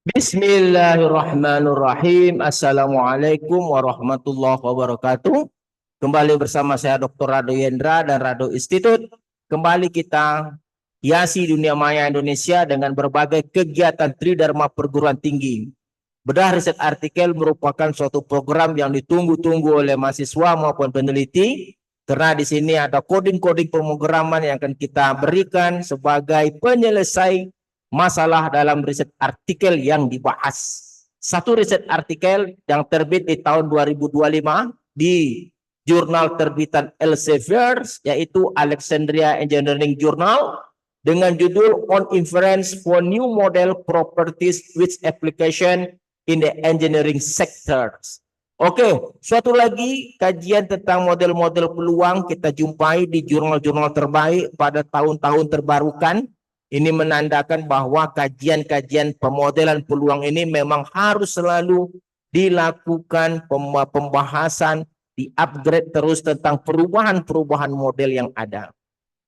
Bismillahirrahmanirrahim. Assalamualaikum warahmatullahi wabarakatuh. Kembali bersama saya Dr. Rado Yendra dan Rado Institute. Kembali kita hiasi dunia maya Indonesia dengan berbagai kegiatan Tridharma perguruan tinggi. Bedah riset artikel merupakan suatu program yang ditunggu-tunggu oleh mahasiswa maupun peneliti, karena di sini ada koding-koding pemrograman yang akan kita berikan sebagai penyelesai masalah dalam riset artikel yang dibahas. Satu riset artikel yang terbit di tahun 2025 di jurnal terbitan Elsevier, yaitu Alexandria Engineering Journal, dengan judul On Inference for New Model Properties with Application in the Engineering Sectors. Oke, suatu lagi kajian tentang model-model peluang kita jumpai di jurnal-jurnal terbaik pada tahun-tahun terbarukan. Ini menandakan bahwa kajian-kajian pemodelan peluang ini memang harus selalu dilakukan pembahasan, di-upgrade terus tentang perubahan-perubahan model yang ada.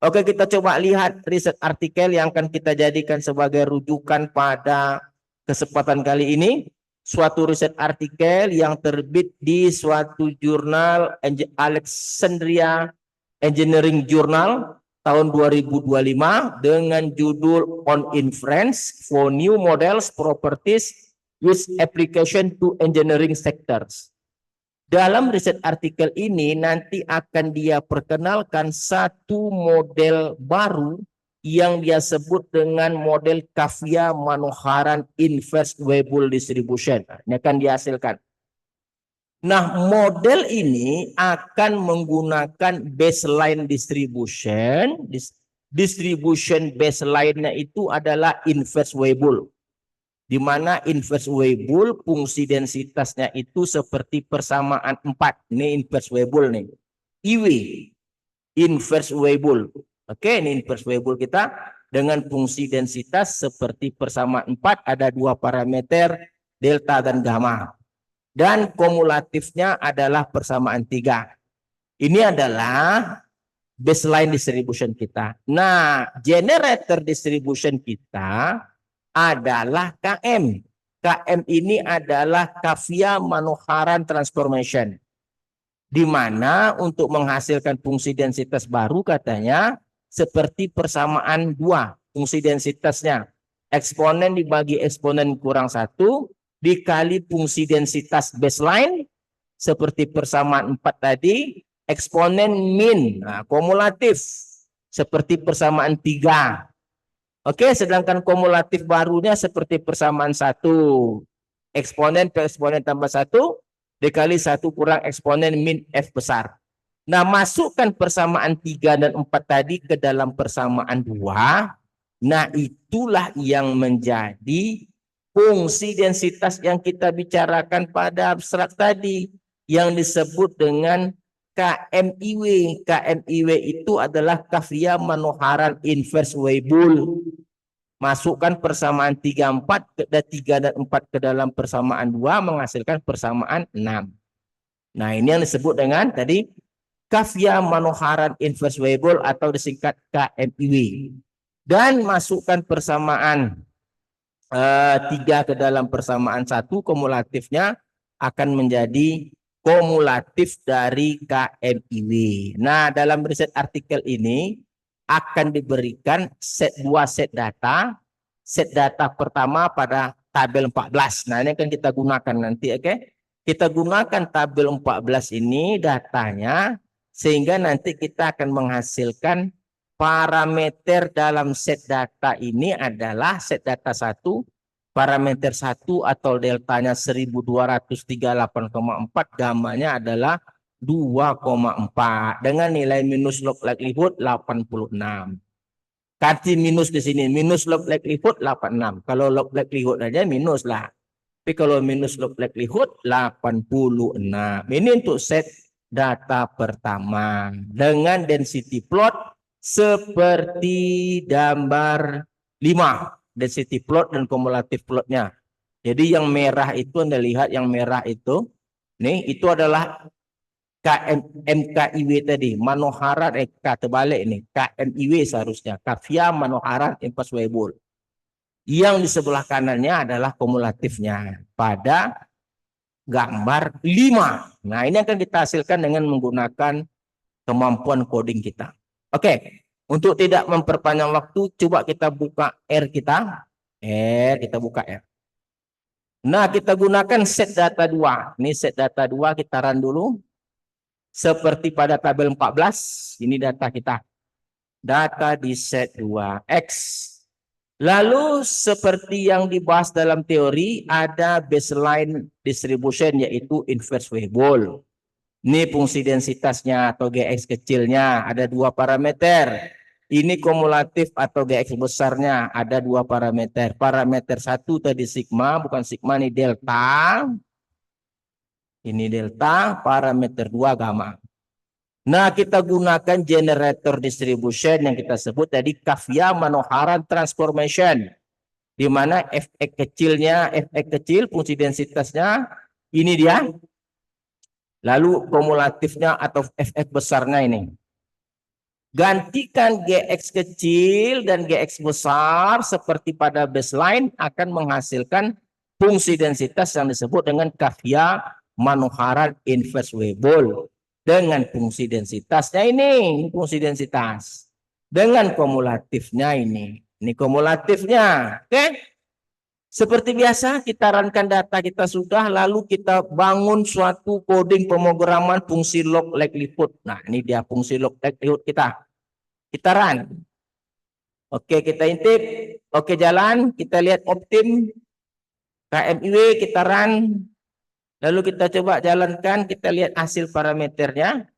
Oke, kita coba lihat riset artikel yang akan kita jadikan sebagai rujukan pada kesempatan kali ini. Suatu riset artikel yang terbit di suatu jurnal Alexandria Engineering Journal tahun 2025 dengan judul On Inference for New Models Properties with Application to Engineering Sectors. Dalam riset artikel ini nanti akan dia perkenalkan satu model baru yang dia sebut dengan model Kavya-Manoharan Inverse Weibull Distribution. Ini akan dihasilkan. Nah, model ini akan menggunakan baseline distribution. Distribution baseline-nya itu adalah inverse Weibull. Di mana inverse Weibull fungsi densitasnya itu seperti persamaan 4. Ini inverse Weibull nih. IW, inverse Weibull. Oke, ini inverse Weibull kita dengan fungsi densitas seperti persamaan 4, ada dua parameter delta dan gamma. Dan kumulatifnya adalah persamaan 3. Ini adalah baseline distribution kita. Nah, generator distribution kita adalah KM. KM ini adalah Kavya-Manoharan Transformation. Di mana untuk menghasilkan fungsi densitas baru katanya seperti persamaan 2 fungsi densitasnya. Eksponen dibagi eksponen kurang 1 dikali fungsi densitas baseline seperti persamaan 4 tadi, eksponen min, nah, kumulatif seperti persamaan 3. Oke, sedangkan kumulatif barunya seperti persamaan 1. Eksponen per eksponen tambah 1 dikali 1 kurang eksponen min F besar. Nah, masukkan persamaan 3 dan 4 tadi ke dalam persamaan 2. Nah, itulah yang menjadi fungsi densitas yang kita bicarakan pada abstrak tadi, yang disebut dengan KMIW. KMIW itu adalah Kavya-Manoharan Inverse Weibull. Masukkan persamaan 3 dan 4 ke dalam persamaan 2 menghasilkan persamaan 6. Nah, ini yang disebut dengan tadi Kavya-Manoharan Inverse Weibull atau disingkat KMIW. Dan masukkan persamaan 3 ke dalam persamaan 1, kumulatifnya akan menjadi kumulatif dari KMIW. Nah, dalam riset artikel ini akan diberikan dua set data. Set data pertama pada tabel 14. Nah, ini akan kita gunakan nanti, oke? Kita gunakan tabel 14 ini datanya, sehingga nanti kita akan menghasilkan parameter dalam set data ini adalah set data 1, parameter 1 atau deltanya 1238,4, gamanya adalah 2,4 dengan nilai minus log likelihood 86. Kasih minus di sini, minus log likelihood 86. Kalau log likelihood aja minus lah. Tapi kalau minus log likelihood 86. Ini untuk set data pertama dengan density plot seperti gambar 5, density plot dan kumulatif plotnya. Jadi yang merah itu, Anda lihat yang merah itu, nih itu adalah MKIW tadi, Manoharan terbalik nih, KMIW seharusnya, Kavya-Manoharan Inverse Weibull. Yang di sebelah kanannya adalah kumulatifnya pada gambar 5. Nah, ini akan kita hasilkan dengan menggunakan kemampuan coding kita. Oke, untuk tidak memperpanjang waktu, coba kita buka R kita. Kita buka R. Nah, kita gunakan set data 2. Ini set data 2, kita run dulu. Seperti pada tabel 14, ini data kita. Data di set 2X. Lalu seperti yang dibahas dalam teori, ada baseline distribution, yaitu inverse Weibull. Ini fungsi densitasnya atau GX kecilnya, ada 2 parameter. Ini kumulatif atau GX besarnya, ada 2 parameter. Parameter 1 tadi sigma, bukan sigma, ini delta. Ini delta, parameter 2 gamma. Nah, kita gunakan generator distribution yang kita sebut tadi Kavya-Manoharan transformation. Di mana Fx kecilnya, Fx kecil, fungsi densitasnya, ini dia. Lalu kumulatifnya atau Fx besarnya ini. Gantikan Gx kecil dan Gx besar seperti pada baseline akan menghasilkan fungsi densitas yang disebut dengan Kavya-Manoharan inverse Weibull. Dengan fungsi densitasnya ini, fungsi densitas. Dengan kumulatifnya ini kumulatifnya. Oke? Seperti biasa, kita runkan data kita sudah, lalu kita bangun suatu coding pemrograman fungsi log likelihood. Nah, ini dia fungsi log likelihood kita. Kita run. Oke, kita intip. Oke, jalan. Kita lihat optim. KMIW, kita run. Lalu kita coba jalankan, kita lihat hasil parameternya.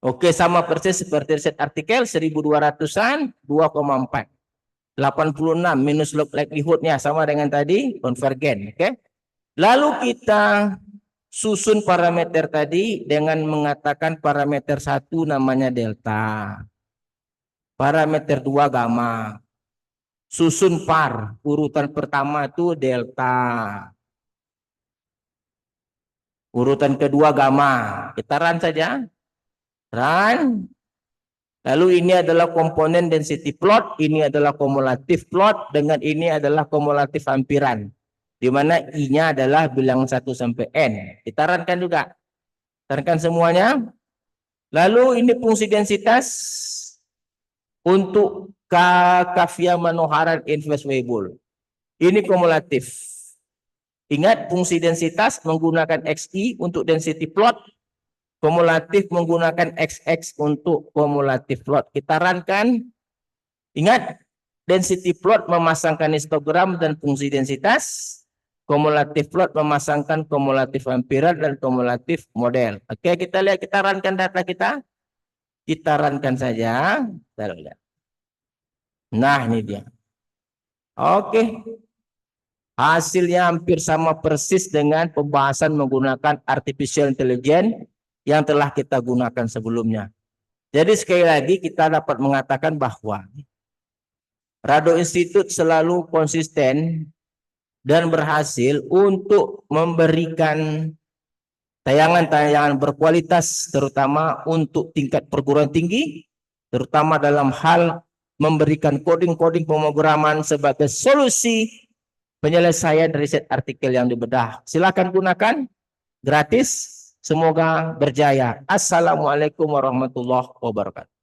Oke, sama persis seperti set artikel 1200-an, 2,4. 86 minus log likelihoodnya sama dengan tadi, konvergen. Oke. Lalu kita susun parameter tadi dengan mengatakan parameter 1 namanya delta. Parameter 2 gamma. Susun par, urutan pertama itu delta. Urutan kedua gamma. Kita run saja. Run. Lalu ini adalah komponen density plot, ini adalah kumulatif plot, dengan ini adalah kumulatif hampiran. Di mana I-nya adalah bilangan 1 sampai N. Kita runkan juga. Runkan semuanya. Lalu ini fungsi densitas untuk Kavya-Manoharan inverse Weibull. Ini kumulatif. Ingat fungsi densitas menggunakan XI untuk density plot. Kumulatif menggunakan XX untuk kumulatif plot. Kita runkan. Ingat, density plot memasangkan histogram dan fungsi densitas. Kumulatif plot memasangkan kumulatif hampiran dan kumulatif model. Oke, kita lihat, kita runkan data kita. Kita runkan saja. Kita lihat. Nah, ini dia. Oke. Hasilnya hampir sama persis dengan pembahasan menggunakan artificial intelligence yang telah kita gunakan sebelumnya. Jadi sekali lagi kita dapat mengatakan bahwa Rado Institute selalu konsisten dan berhasil untuk memberikan tayangan-tayangan berkualitas, terutama untuk tingkat perguruan tinggi, terutama dalam hal memberikan coding-coding pemrograman sebagai solusi penyelesaian riset artikel yang dibedah. Silakan gunakan, gratis. Semoga berjaya. Assalamualaikum warahmatullahi wabarakatuh.